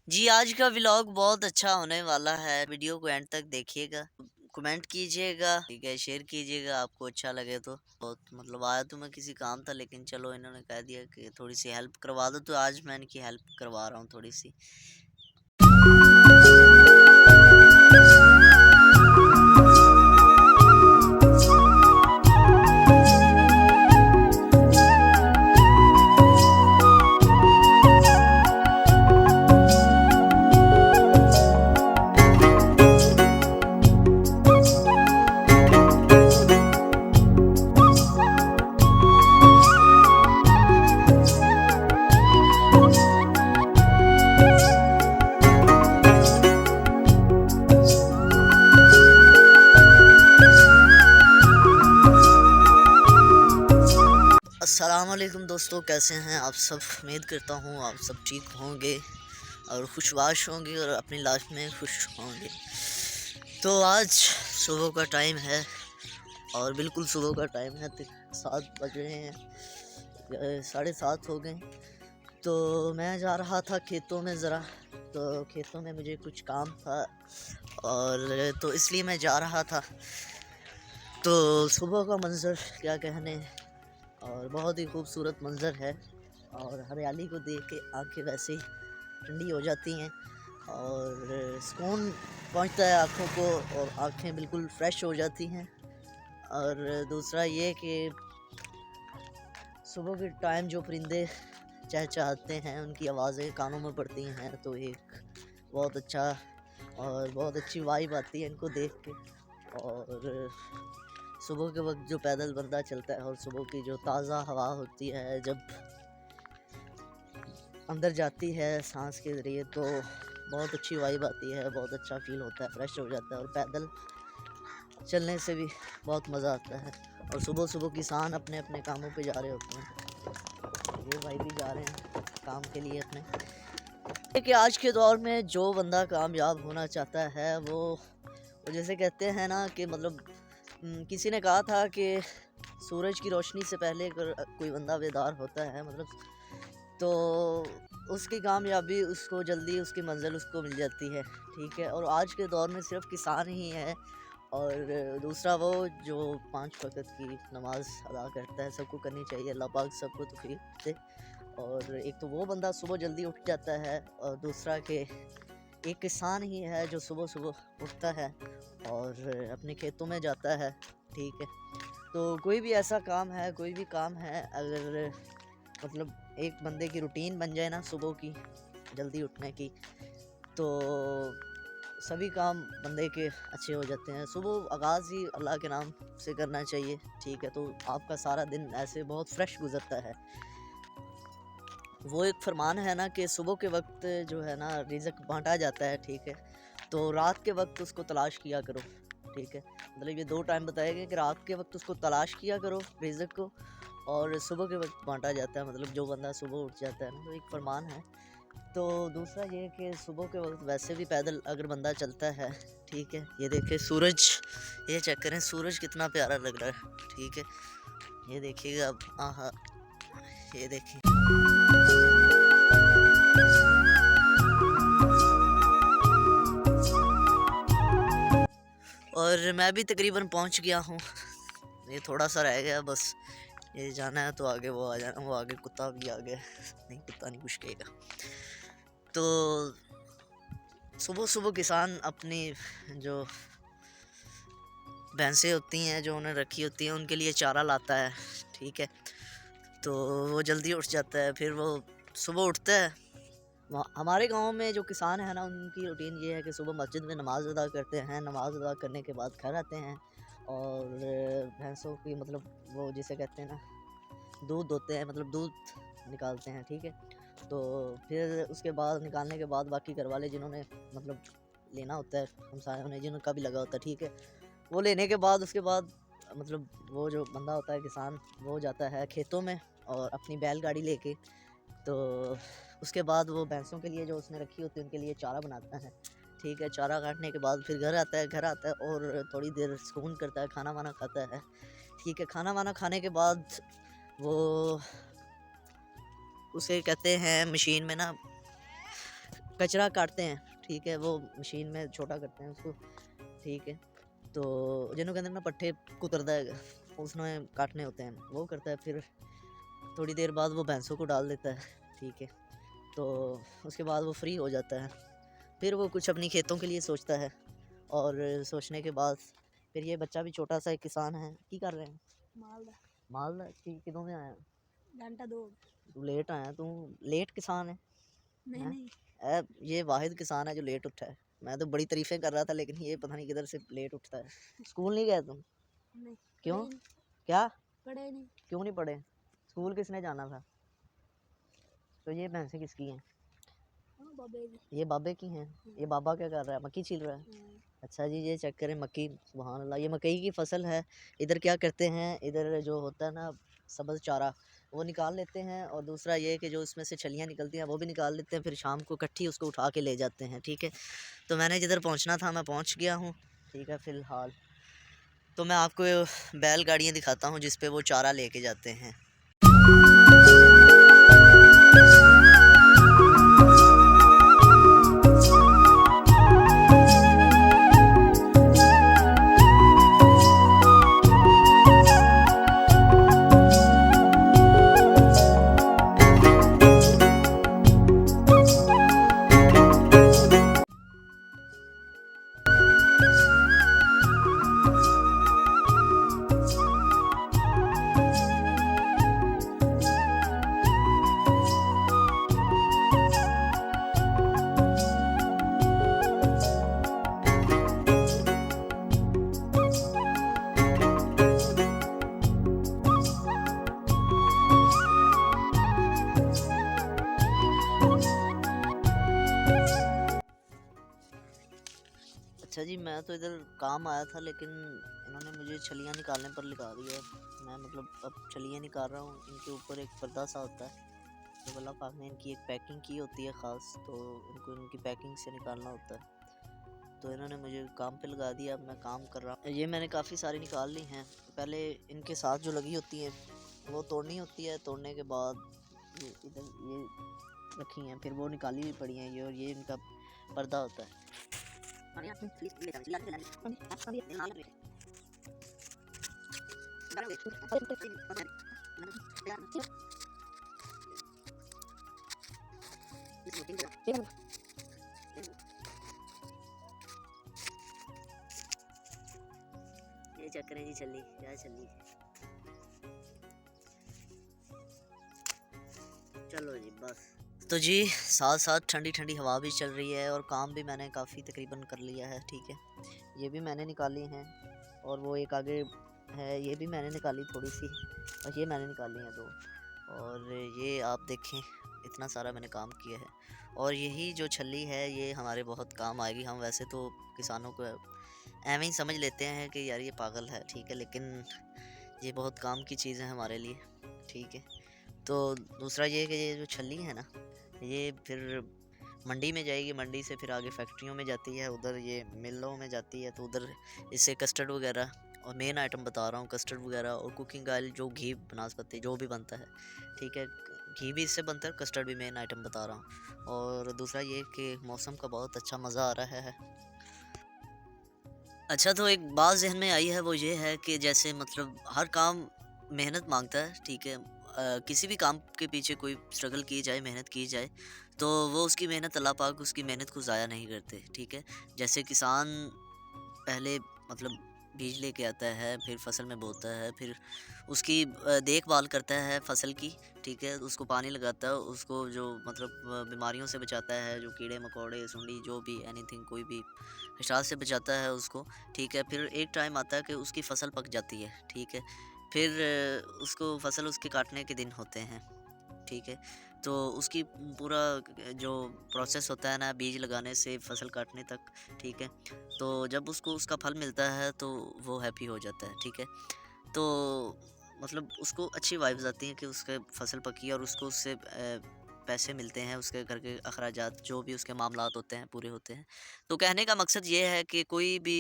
जी, आज का व्लॉग बहुत अच्छा होने वाला है। वीडियो को एंड तक देखिएगा, कमेंट कीजिएगा, ठीक है, शेयर कीजिएगा आपको अच्छा लगे तो। बहुत मतलब आया तो मैं किसी काम था, लेकिन चलो इन्होंने कह दिया कि थोड़ी सी हेल्प करवा दो, तो आज मैं इनकी हेल्प करवा रहा हूँ थोड़ी सी। अस्सलाम वालेकुम दोस्तों, कैसे हैं आप सब। उम्मीद करता हूँ आप सब ठीक होंगे और खुशबाश होंगे और अपनी लाइफ में खुश होंगे। तो आज सुबह का टाइम है और बिल्कुल सुबह का टाइम है, 7 बज रहे हैं, 7:30 हो गए। तो मैं जा रहा था खेतों में ज़रा, तो खेतों में मुझे कुछ काम था और तो इसलिए मैं जा रहा था। तो सुबह का मंज़र क्या कहने, और बहुत ही खूबसूरत मंज़र है और हरियाली को देख के आंखें वैसे ही ठंडी हो जाती हैं और सुकून पहुंचता है आँखों को और आंखें बिल्कुल फ्रेश हो जाती हैं। और दूसरा ये कि सुबह के टाइम जो परिंदे चहचहाते हैं, उनकी आवाज़ें कानों में पड़ती हैं, तो एक बहुत अच्छा और बहुत अच्छी वाइब आती है इनको देख के। और सुबह के वक्त जो पैदल बंदा चलता है और सुबह की जो ताज़ा हवा होती है जब अंदर जाती है सांस के ज़रिए, तो बहुत अच्छी वाइब आती है, बहुत अच्छा फील होता है, फ्रेश हो जाता है। और पैदल चलने से भी बहुत मज़ा आता है। और सुबह सुबह किसान अपने अपने कामों पे जा रहे होते हैं, ये भाई भी जा रहे हैं काम के लिए अपने। कि आज के दौर में जो बंदा कामयाब होना चाहता है वो जैसे कहते हैं ना कि मतलब किसी ने कहा था कि सूरज की रोशनी से पहले अगर कोई बंदा बेदार होता है, मतलब तो उसकी कामयाबी उसको जल्दी उसकी मंजिल उसको मिल जाती है, ठीक है। और आज के दौर में सिर्फ किसान ही है और दूसरा वो जो 5 वक़्त की नमाज़ अदा करता है, सबको करनी चाहिए, अल्लाह पाक सबको तौफ़ीक दे। और एक तो वो बंदा सुबह जल्दी उठ जाता है और दूसरा कि एक किसान ही है जो सुबह-सुबह उठता है और अपने खेतों में जाता है, ठीक है। तो कोई भी ऐसा काम है, कोई भी काम है, अगर मतलब एक बंदे की रूटीन बन जाए ना सुबह की, जल्दी उठने की, तो सभी काम बंदे के अच्छे हो जाते हैं। सुबह आगाज़ ही अल्लाह के नाम से करना चाहिए, ठीक है, तो आपका सारा दिन ऐसे बहुत फ्रेश गुज़रता है। वो एक फरमान है ना कि सुबह के वक्त जो है ना रिज़्क बाँटा जाता है, ठीक है, तो रात के वक्त उसको तलाश किया करो, ठीक है। मतलब ये 2 टाइम बताए गए कि रात के वक्त उसको तलाश किया करो रिज़्क को, और सुबह के वक्त बाँटा जाता है, मतलब जो बंदा सुबह उठ जाता है ना, तो एक फरमान है। तो दूसरा ये कि सुबह के वक्त वैसे भी पैदल अगर बंदा चलता है, ठीक है, ये देखिए सूरज, ये चेक करें सूरज कितना प्यारा लग रहा है, ठीक है, ये देखिएगा अब, आहा, ये देखिए। और मैं भी तकरीबन पहुंच गया हूँ, ये थोड़ा सा रह गया बस, ये जाना है तो आगे वो आ जाना, वो आगे कुत्ता भी आ गया, नहीं कुत्ता नहीं कुछ कहेगा। तो सुबह सुबह किसान अपनी जो भैंसें होती हैं जो उन्हें रखी होती हैं उनके लिए चारा लाता है, ठीक है, तो वो जल्दी उठ जाता है, फिर वो सुबह उठता है। हमारे गांव में जो किसान है ना, उनकी रूटीन ये है कि सुबह मस्जिद में नमाज़ अदा करते हैं, नमाज़ अदा करने के बाद घर आते हैं और भैंसों की मतलब वो जिसे कहते हैं ना दूध दोते हैं, मतलब दूध निकालते हैं, ठीक है। तो फिर उसके बाद निकालने के बाद बाकी घर वाले जिन्होंने मतलब लेना होता है, हमसायों ने जिनका भी लगा होता है, ठीक है, वो लेने के बाद उसके बाद मतलब वो जो बंदा होता है किसान, वो जाता है खेतों में और अपनी बैलगाड़ी लेके, तो उसके बाद वो भैंसों के लिए जो उसने रखी होती है उनके लिए चारा बनाता है, ठीक है। चारा काटने के बाद फिर घर आता है और थोड़ी देर सुकून करता है, खाना वाना खाता है, ठीक है। खाना वाना खाने के बाद वो उसे कहते हैं मशीन में ना कचरा काटते हैं, ठीक है, वो मशीन में छोटा करते हैं उसको, ठीक है। तो जिन्हों के अंदर ना पट्ठे कुतरदा है, उसमें काटने होते हैं, वो करता है। फिर थोड़ी देर बाद वो भैंसों को डाल देता है, ठीक है। तो उसके बाद वो फ्री हो जाता है। फिर वो कुछ अपनी खेतों के लिए सोचता है, और सोचने के बाद फिर ये बच्चा भी छोटा सा एक किसान है। की कर रहे हैं? मालदा माल कितों में आया? घंटा दो। तू लेट आया, तू लेट किसान है? नहीं हैं? नहीं ये वाहिद किसान है जो लेट उठा है। मैं तो बड़ी तारीफें कर रहा था, लेकिन ये पता नहीं किधर से लेट उठता है। स्कूल नहीं गए तुम? नहीं क्यों? पढ़े नहीं। क्या? पढ़े नहीं। क्यों नहीं पढ़े? स्कूल किसने जाना था? तो ये भैंसें किसकी हैं? हाँ बाबे की। ये बाबे की हैं। ये बाबा क्या कर रहा है? मक्की छील रहा है। अच्छा जी, ये चेक करें मक्की, सुभान अल्लाह, ये मकई की फसल है। इधर क्या करते हैं, इधर जो होता है ना सब्ज़ चारा, वो निकाल लेते हैं, और दूसरा ये कि जो इसमें से छलियाँ निकलती हैं वो भी निकाल लेते हैं। फिर शाम को इकट्ठी उसको उठा के ले जाते हैं, ठीक है। तो मैंने जिधर पहुंचना था मैं पहुंच गया हूं, ठीक है। फ़िलहाल तो मैं आपको बैलगाड़ियाँ दिखाता हूं जिस पे वो चारा लेके जाते हैं। अच्छा जी, मैं तो इधर काम आया था, लेकिन इन्होंने मुझे छलियाँ निकालने पर लगा दिया है। मैं मतलब अब छलियाँ निकाल रहा हूँ। इनके ऊपर एक पर्दा सा होता है, तो अल्लाह पाक ने इनकी एक पैकिंग की होती है ख़ास, तो इनको इनकी पैकिंग से निकालना होता है। तो इन्होंने मुझे काम पे लगा दिया, अब मैं काम कर रहा हूँ। ये मैंने काफ़ी सारी निकाल ली हैं। पहले इनके साथ जो लगी होती हैं वो तोड़नी होती है, तोड़ने के बाद ये इधर ये रखी हैं, फिर वो निकाली भी पड़ी हैं ये, और ये इनका पर्दा होता है। ये चक्कर है जी, चली क्या चली। चलो जी बस। तो जी साथ साथ ठंडी ठंडी हवा भी चल रही है, और काम भी मैंने काफ़ी तकरीबन कर लिया है, ठीक है। ये भी मैंने निकाली हैं, और वो एक आगे है ये भी मैंने निकाली थोड़ी सी, और ये मैंने निकाली हैं दो। और ये आप देखें इतना सारा मैंने काम किया है, और यही जो छल्ली है ये हमारे बहुत काम आएगी। हम वैसे तो किसानों को ऐਵੇਂ ही समझ लेते हैं कि यार ये पागल है, ठीक है, लेकिन ये बहुत काम की चीज़ है हमारे लिए, ठीक है। तो दूसरा ये कि ये जो छल्ली है ना, ये फिर मंडी में जाएगी, मंडी से फिर आगे फैक्ट्रियों में जाती है, उधर ये मिलों में जाती है, तो उधर इससे कस्टर्ड वगैरह, और मेन आइटम बता रहा हूँ कस्टर्ड वगैरह और कुकिंग ऑयल, जो घी बनास्पति जो भी बनता है, ठीक है। घी भी इससे बनता है, कस्टर्ड भी मेन आइटम बता रहा हूँ। और दूसरा ये कि मौसम का बहुत अच्छा मज़ा आ रहा है। अच्छा, तो एक बात ज़हन में आई है, वो ये है कि जैसे मतलब हर काम मेहनत मांगता है, ठीक है। किसी भी काम के पीछे कोई स्ट्रगल की जाए, मेहनत की जाए, तो वो उसकी मेहनत अल्लाह पाक उसकी मेहनत को ज़ाया नहीं करते, ठीक है। जैसे किसान पहले मतलब बीज लेके आता है, फिर फसल में बोता है, फिर उसकी देखभाल करता है फसल की, ठीक है। उसको पानी लगाता है, उसको जो मतलब बीमारियों से बचाता है, जो कीड़े मकोड़े सुंडी जो भी एनीथिंग कोई भी हशात से बचाता है उसको, ठीक है। फिर एक टाइम आता है कि उसकी फसल पक जाती है, ठीक है। फिर उसको फसल उसके काटने के दिन होते हैं, ठीक है। तो उसकी पूरा जो प्रोसेस होता है ना, बीज लगाने से फसल काटने तक, ठीक है। तो जब उसको उसका फल मिलता है तो वो हैप्पी हो जाता है, ठीक है। तो मतलब उसको अच्छी वाइब्स आती हैं कि उसके फसल पकी है, और उसको उससे पैसे मिलते हैं, उसके घर के अखराजात जो भी उसके मामलात होते हैं पूरे होते हैं। तो कहने का मकसद ये है कि कोई भी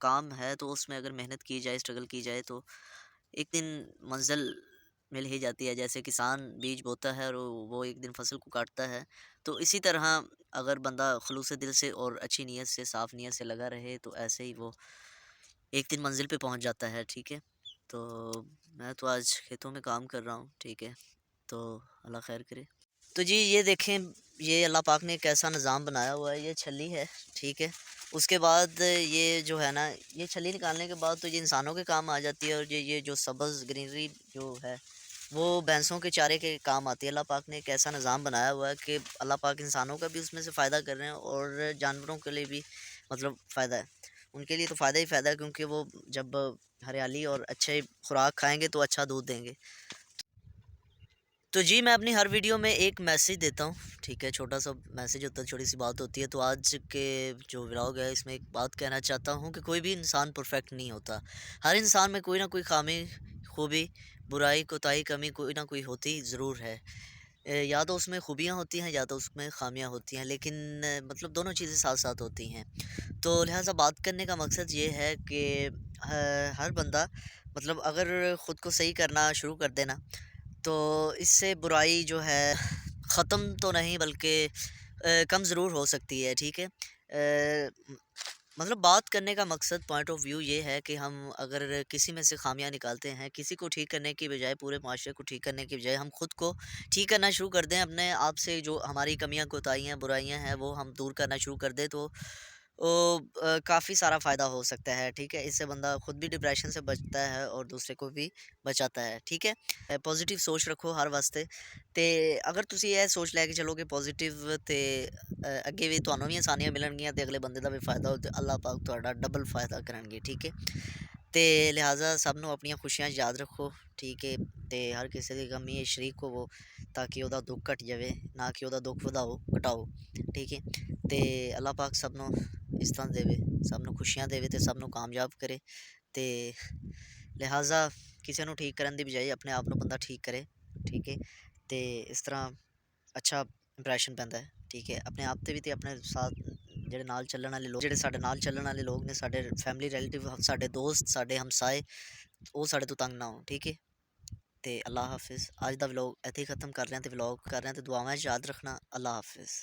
काम है तो उसमें अगर मेहनत की जाए, स्ट्रगल की जाए, तो एक दिन मंजिल मिल ही जाती है। जैसे किसान बीज बोता है और वो एक दिन फसल को काटता है, तो इसी तरह अगर बंदा खुलूस दिल से और अच्छी नीयत से, साफ़ नीयत से लगा रहे, तो ऐसे ही वो एक दिन मंज़िल पे पहुँच जाता है, ठीक है? तो मैं तो आज खेतों में काम कर रहा हूँ, ठीक है? तो अल्लाह खैर करे। तो जी ये देखें, ये अल्लाह पाक ने कैसा निज़ाम बनाया हुआ है, ये छल्ली है, ठीक है? उसके बाद ये जो है ना, ये छल्ली निकालने के बाद तो ये इंसानों के काम आ जाती है, और ये जो सब्ज़ ग्रीनरी जो है, वो भैंसों के चारे के काम आती है। अल्लाह पाक ने एक ऐसा निज़ाम बनाया हुआ है कि अल्लाह पाक इंसानों का भी उसमें से फ़ायदा कर रहे हैं, और जानवरों के लिए भी मतलब फ़ायदा है। उनके लिए तो फ़ायदा ही फ़ायदा है, क्योंकि वो जब हरियाली और अच्छे खुराक खाएँगे तो अच्छा दूध देंगे। तो जी मैं अपनी हर वीडियो में एक मैसेज देता हूँ, ठीक है? छोटा-सा मैसेज होता है, छोटी-सी बात होती है। तो आज के जो व्लॉग है, इसमें एक बात कहना चाहता हूँ कि कोई भी इंसान परफेक्ट नहीं होता। हर इंसान में कोई ना कोई ख़ामी, खूबी, बुराई, कोताही, कमी कोई ना कोई होती ज़रूर है। या तो उसमें खूबियाँ होती हैं, या तो उसमें ख़ामियाँ होती हैं, लेकिन मतलब दोनों चीज़ें साथ-साथ होती हैं। तो लिहाज़ा बात करने का मकसद ये है कि हर बंदा मतलब अगर ख़ुद को सही करना शुरू कर दे ना, तो इससे बुराई जो है ख़त्म तो नहीं, बल्कि कम ज़रूर हो सकती है, ठीक है? मतलब बात करने का मकसद, पॉइंट ऑफ व्यू ये है कि हम अगर किसी में से ख़ामियाँ निकालते हैं, किसी को ठीक करने की बजाय, पूरे माशरे को ठीक करने की बजाय हम खुद को ठीक करना शुरू कर दें, अपने आप से जो हमारी कमियाँ, कोताहियाँ, बुराइयाँ हैं, वो हम दूर करना शुरू कर दें, तो काफ़ी सारा फ़ायदा हो सकता है, ठीक है? इससे बंदा खुद भी डिप्रेशन से बचता है और दूसरे को भी बचाता है, ठीक है? पॉज़िटिव सोच रखो हर वास्ते, ते अगर तुसी ये सोच लैके चलोगे पॉज़िटिव, ते अगे भी तुहानू भी आसानियाँ मिलणगियां, ते अगले बंदे दा भी फ़ायदा हो, ते अल्लाह पाक तुहाडा डबल फ़ायदा करनगे, ठीक है? ते लिहाज़ा सब नू अपनियां खुशियां याद रखो, ठीक है? ते हर किसी दी गमी च शरीक होवो, ताकि ओहदा दुख घट जावे, ना कि ओहदा दुख वधाओ, घटाओ, ठीक है? ते अल्लाह पाक सब नू इज़्ज़तां देवे, सब नू खुशियां देवे, ते सब नू कामयाब करे। ते लिहाज़ा किसी नू ठीक करन दी बजाय अपने आप नू बंदा ठीक करे, ठीक है? ते इस तरह अच्छा इंप्रैशन पैंदा है, ठीक है? अपने आप ते भी, ते अपने साथ जेह्ड़े नाल चलण आह्ले लोग, जेह्ड़े साडे नाल चलण आह्ले लोग ने, साडे फैमिली रिलेटिव, साडे दोस्त, साडे हमसाए, ओह साडे तो तंग ना होन, ठीक है? ते अल्लाह हाफ़िज़। आज दा व्लॉग इत्थे ही ख़त्म कर रहे हैं, ते व्लॉग कर रहे हैं, ते दुआवां च याद रखना। अल्लाह हाफ़िज़।